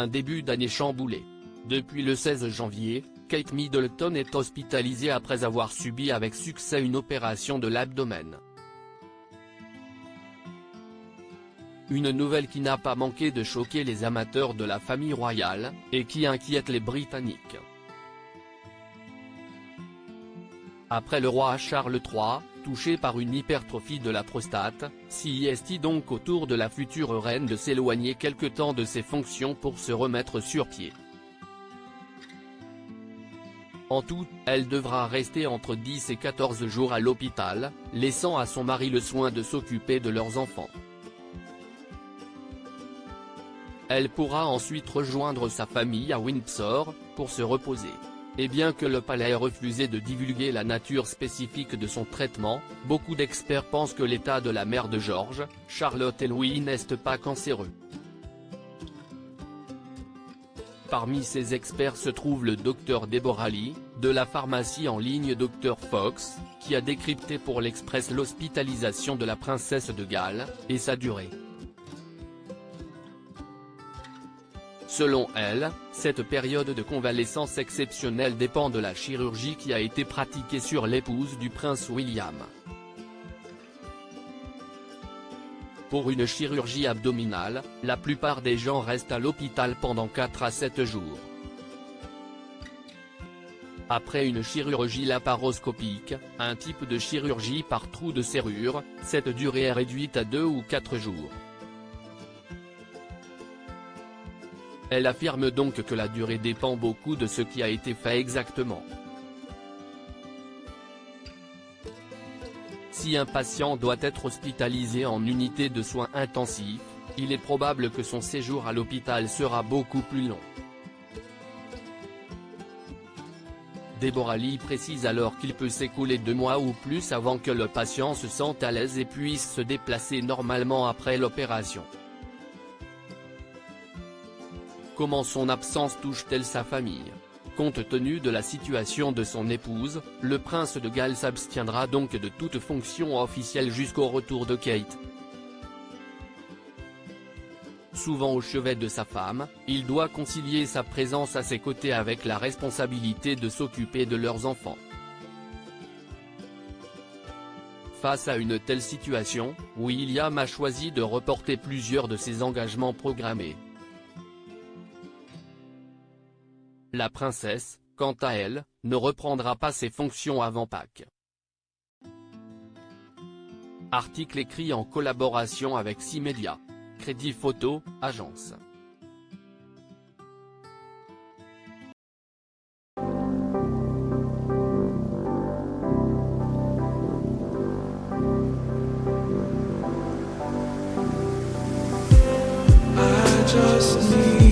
un début d'année chamboulé. Depuis le 16 janvier, Kate Middleton est hospitalisée après avoir subi avec succès une opération de l'abdomen. Une nouvelle qui n'a pas manqué de choquer les amateurs de la famille royale, et qui inquiète les Britanniques. Après le roi Charles III, touché par une hypertrophie de la prostate, s'y donc autour de la future reine de s'éloigner quelque temps de ses fonctions pour se remettre sur pied. En tout, elle devra rester entre 10 et 14 jours à l'hôpital, laissant à son mari le soin de s'occuper de leurs enfants. Elle pourra ensuite rejoindre sa famille à Windsor, pour se reposer. Et bien que le palais ait refusé de divulguer la nature spécifique de son traitement, beaucoup d'experts pensent que l'état de la mère de George, Charlotte et Louis n'est pas cancéreux. Parmi ces experts se trouve le Dr Deborah Lee, de la pharmacie en ligne Dr Fox, qui a décrypté pour l'Express l'hospitalisation de la princesse de Galles, et sa durée. Selon elle, cette période de convalescence exceptionnelle dépend de la chirurgie qui a été pratiquée sur l'épouse du prince William. Pour une chirurgie abdominale, la plupart des gens restent à l'hôpital pendant 4 à 7 jours. Après une chirurgie laparoscopique, un type de chirurgie par trou de serrure, cette durée est réduite à 2 ou 4 jours. Elle affirme donc que la durée dépend beaucoup de ce qui a été fait exactement. Si un patient doit être hospitalisé en unité de soins intensifs, il est probable que son séjour à l'hôpital sera beaucoup plus long. Deborah Lee précise alors qu'il peut s'écouler 2 mois ou plus avant que le patient se sente à l'aise et puisse se déplacer normalement après l'opération. Comment son absence touche-t-elle sa famille? Compte tenu de la situation de son épouse, le prince de Galles s'abstiendra donc de toute fonction officielle jusqu'au retour de Kate. Souvent au chevet de sa femme, il doit concilier sa présence à ses côtés avec la responsabilité de s'occuper de leurs enfants. Face à une telle situation, William a choisi de reporter plusieurs de ses engagements programmés. La princesse, quant à elle, ne reprendra pas ses fonctions avant Pâques. Article écrit en collaboration avec 6 médias. Crédit photo, agence. I just need